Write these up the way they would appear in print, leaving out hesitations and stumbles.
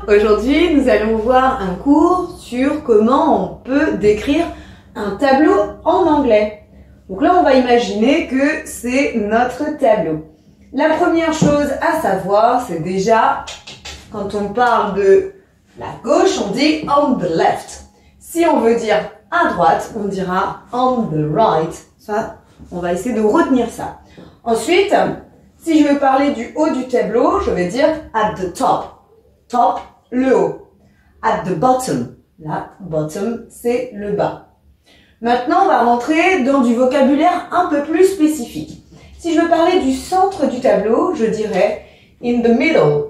Aujourd'hui, nous allons voir un cours sur comment on peut décrire un tableau en anglais. Donc là, on va imaginer que c'est notre tableau. La première chose à savoir, c'est déjà, quand on parle de la gauche, on dit on the left. Si on veut dire à droite, on dira on the right. Ça, on va essayer de retenir ça. Ensuite, si je veux parler du haut du tableau, je vais dire at the top. Top, le haut. At the bottom. Là, bottom, c'est le bas. Maintenant, on va rentrer dans du vocabulaire un peu plus spécifique. Si je veux parler du centre du tableau, je dirais in the middle.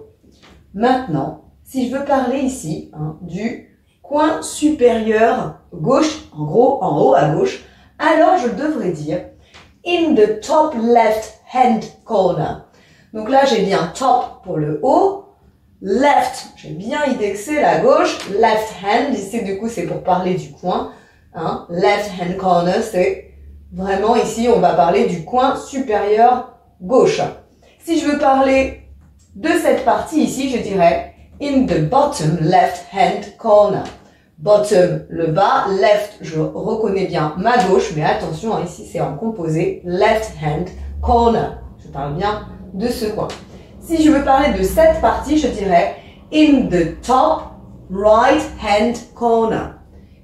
Maintenant, si je veux parler ici du coin supérieur gauche, en gros, en haut à gauche, alors je devrais dire in the top left hand corner. Donc là, j'ai bien top pour le haut, left, j'ai bien indexé la gauche, left hand, ici du coup c'est pour parler du coin, left hand corner, c'est vraiment ici on va parler du coin supérieur gauche. Si je veux parler de cette partie ici, je dirais in the bottom left hand corner. Bottom, le bas, left, je reconnais bien ma gauche, mais attention, ici c'est en composé, left hand corner. Je parle bien de ce coin. Si je veux parler de cette partie, je dirais in the top right hand corner.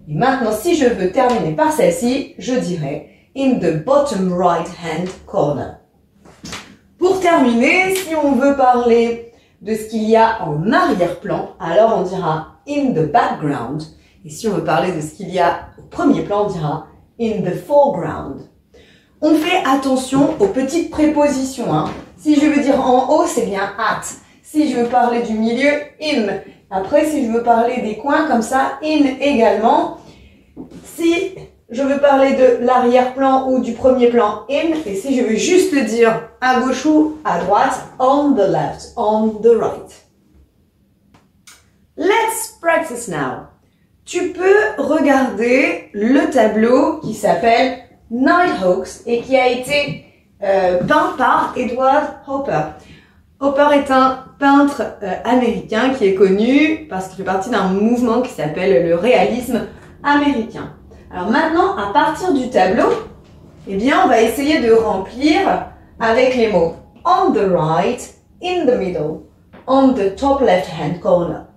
Et maintenant, si je veux terminer par celle-ci, je dirais in the bottom right hand corner. Pour terminer, si on veut parler de ce qu'il y a en arrière-plan, alors on dira in the background. Et si on veut parler de ce qu'il y a au premier plan, on dira in the foreground. On fait attention aux petites prépositions. Si je veux dire en haut, c'est bien at. Si je veux parler du milieu, in. Après, si je veux parler des coins, comme ça, in également. Si je veux parler de l'arrière-plan ou du premier plan, in. Et si je veux juste dire à gauche ou à droite, on the left, on the right. Let's practice now. Tu peux regarder le tableau qui s'appelle Nighthawks et qui a été peint par Edward Hopper. Hopper est un peintre américain qui est connu parce qu'il fait partie d'un mouvement qui s'appelle le réalisme américain. Alors maintenant, à partir du tableau, eh bien, on va essayer de remplir avec les mots on the right, in the middle, on the top left hand corner.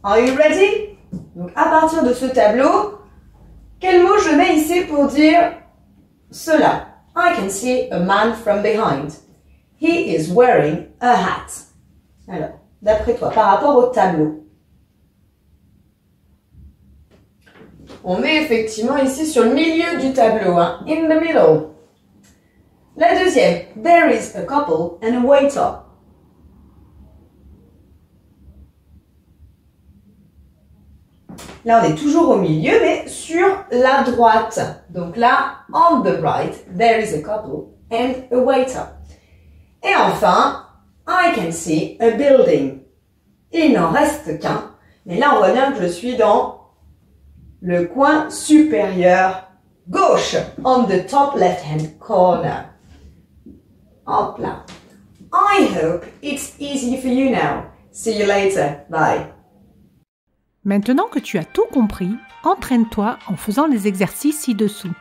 Are you ready? Donc, à partir de ce tableau, quel mot je mets ici pour dire cela? I can see a man from behind. He is wearing a hat. Alors, d'après toi, par rapport au tableau, on met effectivement ici sur le milieu du tableau, in the middle. La deuxième, there is a couple and a waiter. Là, on est toujours au milieu, mais sur la droite. Donc là, on the right, there is a couple and a waiter. Et enfin, I can see a building. Il n'en reste qu'un. Mais là, on voit bien que je suis dans le coin supérieur gauche. On the top left-hand corner. Hop là. I hope it's easy for you now. See you later. Bye. Maintenant que tu as tout compris, entraîne-toi en faisant les exercices ci-dessous.